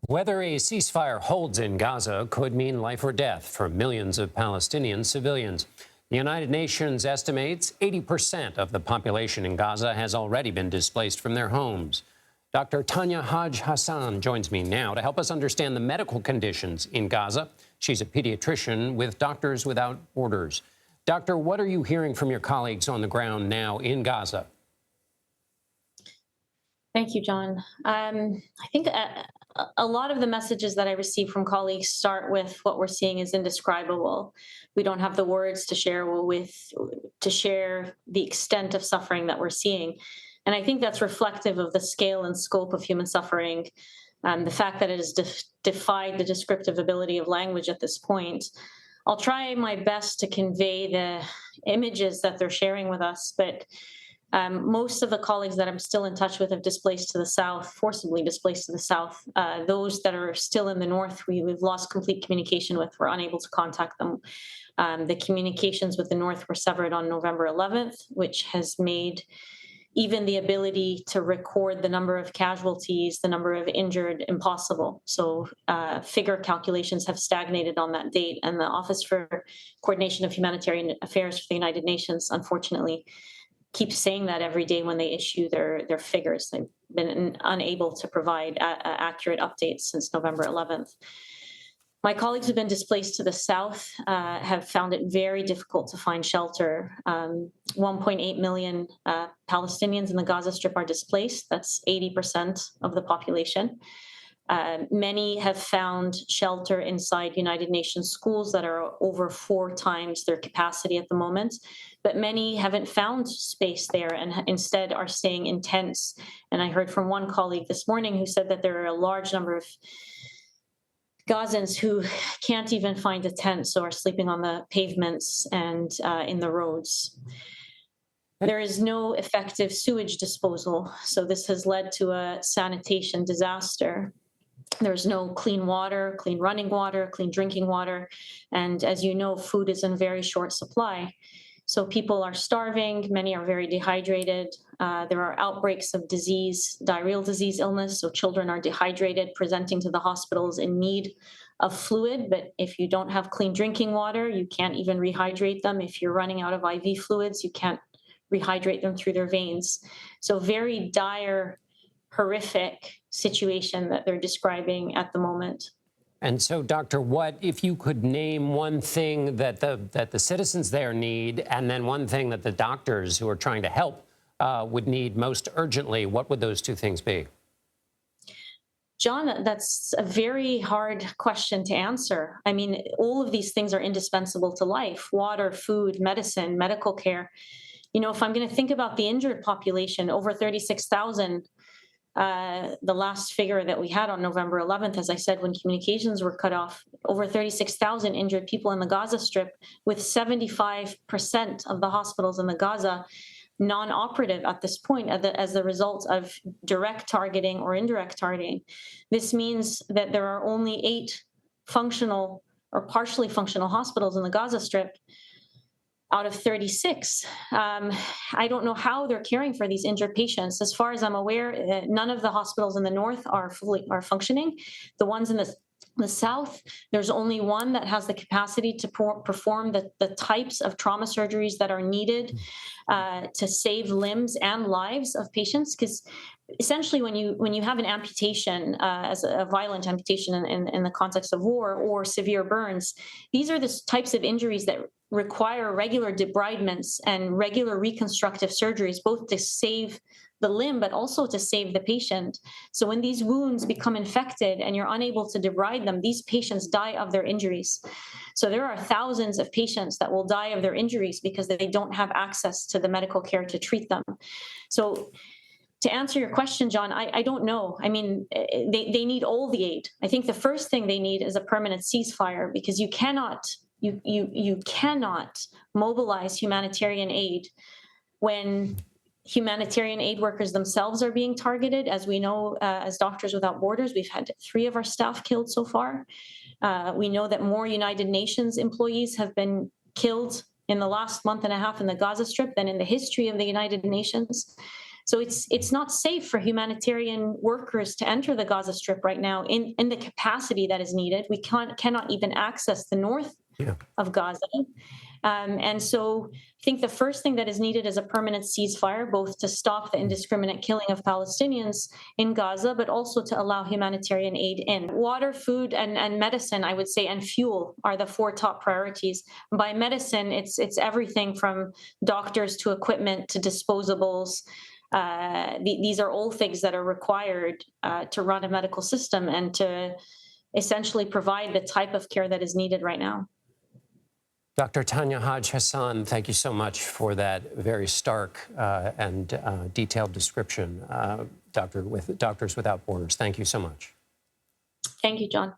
Whether a ceasefire holds in Gaza could mean life or death for millions of Palestinian civilians. The United Nations estimates 80% of the population in Gaza has already been displaced from their homes. Dr. Tanya Haj-Hassan joins me now to help us understand the medical conditions in Gaza. She's a pediatrician with Doctors Without Borders. Doctor, what are you hearing from your colleagues on the ground now in Gaza? Thank you, John. I think a lot of the messages that I receive from colleagues start with what we're seeing is indescribable. We don't have the words to share the extent of suffering that we're seeing. And I think that's reflective of the scale and scope of human suffering, the fact that it has defied the descriptive ability of language at this point. I'll try my best to convey the images that they're sharing with us, but most of the colleagues that I'm still in touch with have displaced to the south, forcibly displaced to the south. Those that are still in the north, we've lost complete communication with. We're unable to contact them. The communications with the north were severed on November 11th, which has made even the ability to record the number of casualties, the number of injured, impossible. So figure calculations have stagnated on that date. And the Office for Coordination of Humanitarian Affairs for the United Nations, unfortunately, keeps saying that every day when they issue their figures. They've been unable to provide accurate updates since November 11th. My colleagues who've been displaced to the south have found it very difficult to find shelter. 1.8 million Palestinians in the Gaza Strip are displaced. That's 80% of the population. Many have found shelter inside United Nations schools that are over 4 times their capacity at the moment, but many haven't found space there and instead are staying in tents. And I heard from one colleague this morning who said that there are a large number of Gazans who can't even find a tent, so are sleeping on the pavements and in the roads. There is no effective sewage disposal, so this has led to a sanitation disaster. There's no clean water, clean running water, clean drinking water. And as you know, food is in very short supply. So people are starving, many are very dehydrated. There are outbreaks of disease, diarrheal disease illness. So children are dehydrated, presenting to the hospitals in need of fluid. But if you don't have clean drinking water, you can't even rehydrate them. If you're running out of IV fluids, you can't rehydrate them through their veins. So very dire, horrific situation that they're describing at the moment. And so, Doctor, what if you could name one thing that the citizens there need, and then one thing that the doctors who are trying to help would need most urgently? What would those two things be? John, that's a very hard question to answer. I mean, all of these things are indispensable to life: water, food, medicine, medical care. You know, if I'm going to think about the injured population, over 36,000. The last figure that we had on November 11th, as I said, when communications were cut off, over 36,000 injured people in the Gaza Strip, with 75% of the hospitals in the Gaza non-operative at this point as the result of direct targeting or indirect targeting. This means that there are only 8 functional or partially functional hospitals in the Gaza Strip out of 36. I don't know how they're caring for these injured patients. As far as I'm aware, none of the hospitals in the north are functioning. The ones in the south, there's only one that has the capacity to perform the types of trauma surgeries that are needed to save limbs and lives of patients. Because essentially, when you have an amputation, as a violent amputation in the context of war, or severe burns, these are the types of injuries that require regular debridements and regular reconstructive surgeries, both to save the limb, but also to save the patient. So when these wounds become infected and you're unable to debride them, these patients die of their injuries. So there are thousands of patients that will die of their injuries because they don't have access to the medical care to treat them. So to answer your question, John, I don't know. I mean, they need all the aid. I think the first thing they need is a permanent ceasefire, because you cannot mobilize humanitarian aid when humanitarian aid workers themselves are being targeted. As we know, as Doctors Without Borders, we've had 3 of our staff killed so far. We know that more United Nations employees have been killed in the last month and a half in the Gaza Strip than in the history of the United Nations. So it's not safe for humanitarian workers to enter the Gaza Strip right now in the capacity that is needed. We cannot even access the north of Gaza. And so I think the first thing that is needed is a permanent ceasefire, both to stop the indiscriminate killing of Palestinians in Gaza, but also to allow humanitarian aid in. Water, food, and medicine, I would say, and fuel are the 4 top priorities. By medicine, it's everything from doctors to equipment to disposables. These are all things that are required to run a medical system and to essentially provide the type of care that is needed right now. Dr. Tanya Haj-Hassan, thank you so much for that very stark and detailed description, Doctors Without Borders. Thank you so much. Thank you, John.